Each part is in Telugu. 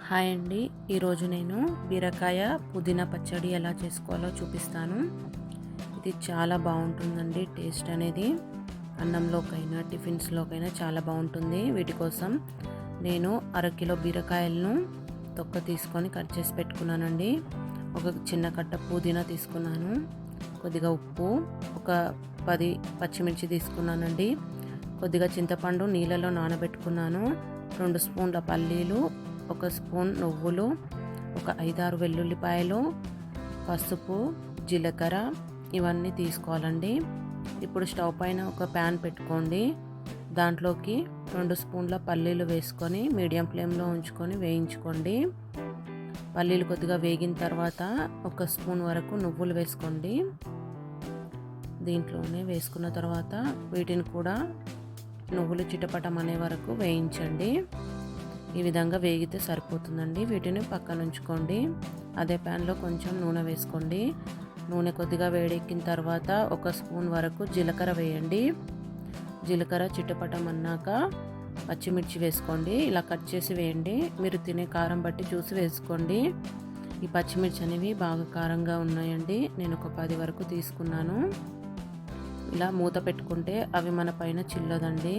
హాయ్ అండి. ఈరోజు నేను బీరకాయ పుదీనా పచ్చడి ఎలా చేసుకోవాలో చూపిస్తాను. ఇది చాలా బాగుంటుందండి. టేస్ట్ అనేది అన్నంలోకైనా టిఫిన్స్లోకైనా చాలా బాగుంటుంది. వీటి కోసం నేను అరకిలో బీరకాయలను తొక్క తీసుకొని కట్ చేసి పెట్టుకున్నానండి. ఒక చిన్న కట్ట పుదీనా తీసుకున్నాను, కొద్దిగా ఉప్పు, ఒక 10 పచ్చిమిర్చి తీసుకున్నానండి, కొద్దిగా చింతపండు నీళ్ళలో నానబెట్టుకున్నాను, 2 స్పూన్ల పల్లీలు, 1 స్పూన్ నువ్వులు, ఒక 5-6 వెల్లుల్లిపాయలు, పసుపు, జీలకర్ర ఇవన్నీ తీసుకోవాలండి. ఇప్పుడు స్టవ్ పైన ఒక ప్యాన్ పెట్టుకోండి. దాంట్లోకి 2 స్పూన్ల పల్లీలు వేసుకొని మీడియం ఫ్లేమ్లో ఉంచుకొని వేయించుకోండి. పల్లీలు కొద్దిగా వేగిన తర్వాత 1 స్పూన్ వరకు నువ్వులు వేసుకోండి. దీంట్లోనే వేసుకున్న తర్వాత వీటిని కూడా నువ్వులు చిటపటం అనే వరకు వేయించండి. ఈ విధంగా వేగితే సరిపోతుందండి. వీటిని పక్కన ఉంచుకోండి. అదే ప్యాన్లో కొంచెం నూనె వేసుకోండి. నూనె కొద్దిగా వేడెక్కిన తర్వాత 1 స్పూన్ వరకు జీలకర్ర వేయండి. జీలకర్ర చిటపటం అన్నాక పచ్చిమిర్చి వేసుకోండి. ఇలా కట్ చేసి వేయండి. మీరు తినే కారం బట్టి చూసి వేసుకోండి. ఈ పచ్చిమిర్చి అనేవి బాగా కారంగా ఉన్నాయండి. నేను ఒక 10 వరకు తీసుకున్నాను. ఇలా మూత పెట్టుకుంటే అవి మన పైన చిల్లదండి.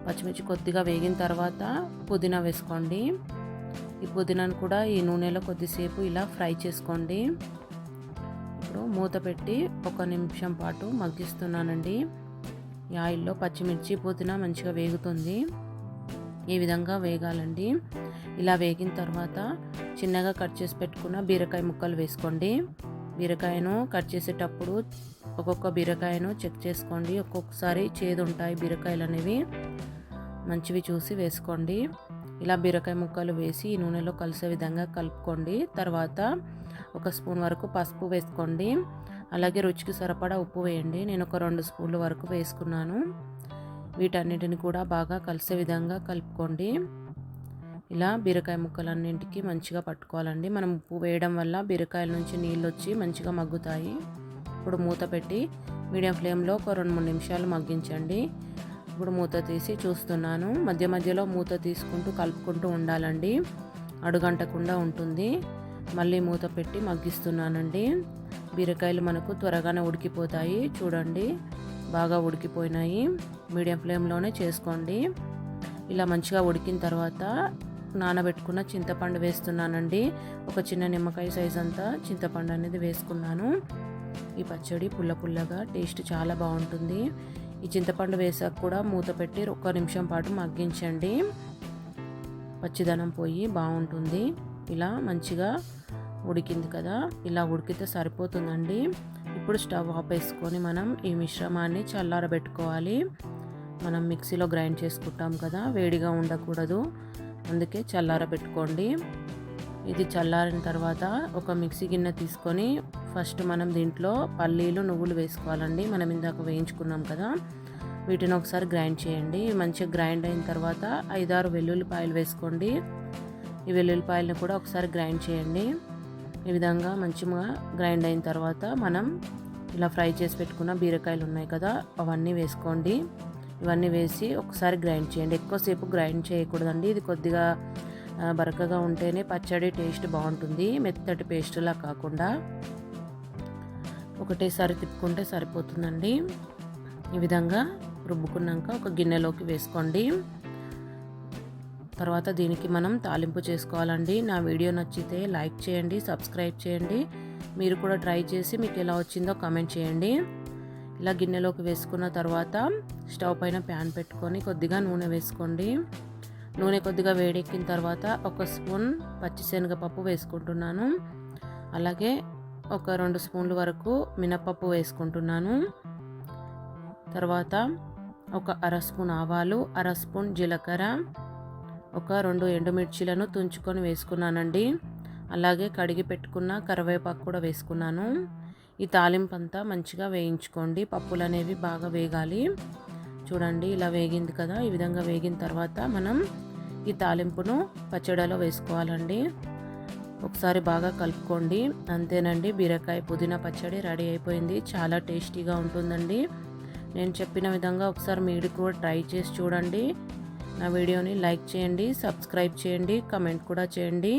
పచ్చిమిర్చి కొద్దిగా వేగిన తర్వాత పుదీనా వేసుకోండి. ఈ పుదీనాను కూడా ఈ నూనెలో కొద్దిసేపు ఇలా ఫ్రై చేసుకోండి. ఇప్పుడు మూత పెట్టి 1 నిమిషం పాటు మగ్గిస్తున్నానండి. ఈ ఆయిల్లో పచ్చిమిర్చి పుదీనా మంచిగా వేగుతుంది. ఈ విధంగా వేగాలండి. ఇలా వేగిన తర్వాత చిన్నగా కట్ చేసి పెట్టుకున్న బీరకాయ ముక్కలు వేసుకోండి. బీరకాయను కట్ చేసేటప్పుడు ఒక్కొక్క బీరకాయను చెక్ చేసుకోండి. ఒక్కొక్కసారి చేదు ఉంటాయి బీరకాయలు అనేవి, మంచివి చూసి వేసుకోండి. ఇలా బీరకాయ ముక్కలు వేసి ఈ నూనెలో కలిసే విధంగా కలుపుకోండి. తర్వాత 1 స్పూన్ వరకు పసుపు వేసుకోండి. అలాగే రుచికి సరిపడా ఉప్పు వేయండి. నేను ఒక 2 స్పూన్ల వరకు వేసుకున్నాను. వీటన్నిటిని కూడా బాగా కలిసే విధంగా కలుపుకోండి. ఇలా బీరకాయ ముక్కలన్నింటికి మంచిగా పట్టుకోవాలండి. మనం ఉప్పు వేయడం వల్ల బీరకాయల నుంచి నీళ్ళు వచ్చి మంచిగా మగ్గుతాయి. ఇప్పుడు మూత పెట్టి మీడియం ఫ్లేమ్లో ఒక 2-3 నిమిషాలు మగ్గించండి. ఇప్పుడు మూత తీసి చూస్తున్నాను. మధ్య మధ్యలో మూత తీసుకుంటూ కలుపుకుంటూ ఉండాలండి, అడుగంటకుండా ఉంటుంది. మళ్ళీ మూత పెట్టి మగ్గిస్తున్నానండి. బీరకాయలు మనకు త్వరగానే ఉడికిపోతాయి. చూడండి, బాగా ఉడికిపోయినాయి. మీడియం ఫ్లేమ్లోనే చేసుకోండి. ఇలా మంచిగా ఉడికిన తర్వాత నానబెట్టుకున్న చింతపండు వేస్తున్నానండి. ఒక చిన్న నిమ్మకాయ సైజ్ అంతా చింతపండు అనేది వేసుకున్నాను. ఈ పచ్చడి పుల్ల పుల్లగా టేస్ట్ చాలా బాగుంటుంది. ఈ చింతపండు వేసాక కూడా మూత పెట్టి 1 నిమిషం పాటు మగ్గించండి. పచ్చిదనం పోయి బాగుంటుంది. ఇలా మంచిగా ఉడికింది కదా, ఇలా ఉడికితే సరిపోతుందండి. ఇప్పుడు స్టవ్ ఆపేసుకొని మనం ఈ మిశ్రమాన్ని చల్లారబెట్టుకోవాలి. మనం మిక్సీలో గ్రైండ్ చేసుకుంటాం కదా, వేడిగా ఉండకూడదు, అందుకే చల్లారబెట్టుకోండి. ఇది చల్లారిన తర్వాత ఒక మిక్సీ గిన్నె తీసుకొని ఫస్ట్ మనం దీంట్లో పల్లీలు నువ్వులు వేసుకోవాలండి. మనం ఇందాక వేయించుకున్నాం కదా, వీటిని ఒకసారి గ్రైండ్ చేయండి. మంచిగా గ్రైండ్ అయిన తర్వాత 5-6 వెల్లుల్లిపాయలు వేసుకోండి. ఈ వెల్లుల్లిపాయలను కూడా ఒకసారి గ్రైండ్ చేయండి. ఈ విధంగా మంచిగా గ్రైండ్ అయిన తర్వాత మనం ఇలా ఫ్రై చేసి పెట్టుకున్న బీరకాయలు ఉన్నాయి కదా, అవన్నీ వేసుకోండి. ఇవన్నీ వేసి ఒకసారి గ్రైండ్ చేయండి. ఎక్కువసేపు గ్రైండ్ చేయకూడదండి. ఇది కొద్దిగా బరకగా ఉంటేనే పచ్చడి టేస్ట్ బాగుంటుంది, మెత్తటి పేస్టులా కాకుండా. ఒకటేసారి తిప్పుకుంటే సరిపోతుందండి. ఈ విధంగా రుబ్బుకున్నాక ఒక గిన్నెలోకి వేసుకోండి. తర్వాత దీనికి మనం తాలింపు చేసుకోవాలండి. నా వీడియో నచ్చితే లైక్ చేయండి, సబ్స్క్రైబ్ చేయండి. మీరు కూడా ట్రై చేసి మీకు ఎలా వచ్చిందో కామెంట్ చేయండి. ఇలా గిన్నెలోకి వేసుకున్న తర్వాత స్టవ్ పైన ప్యాన్ పెట్టుకొని కొద్దిగా నూనె వేసుకోండి. నూనె కొద్దిగా వేడెక్కిన తర్వాత 1 స్పూన్ పచ్చిశనగపప్పు వేసుకుంటున్నాను. అలాగే ఒక 2 స్పూన్ల వరకు మినపప్పు వేసుకుంటున్నాను. తర్వాత ఒక 1/2 స్పూన్ ఆవాలు, 1/2 స్పూన్ జీలకర్ర, ఒక 2 ఎండుమిర్చీలను తుంచుకొని వేసుకున్నానండి. అలాగే కడిగి పెట్టుకున్న కరివేపాకు కూడా వేసుకున్నాను. ఈ తాలింపు అంతా మంచిగా వేయించుకోండి. పప్పులు అనేవి బాగా వేగాలి. చూడండి, ఇలా వేగింది కదా. ఈ విధంగా వేగిన తర్వాత మనం ఈ తాలింపును పచ్చడిలో వేసుకోవాలండి. ఒకసారి బాగా కలుపుకోండి. అంతేనండి, బీరకాయ పుదీనా పచ్చడి రెడీ అయిపోయింది. చాలా టేస్టీగా ఉంటుందండి. నేను చెప్పిన విధంగా ఒకసారి మీరు కూడా ట్రై చేసి చూడండి. నా వీడియోని లైక్ చేయండి, సబ్స్క్రైబ్ చేయండి, కమెంట్ కూడా చేయండి.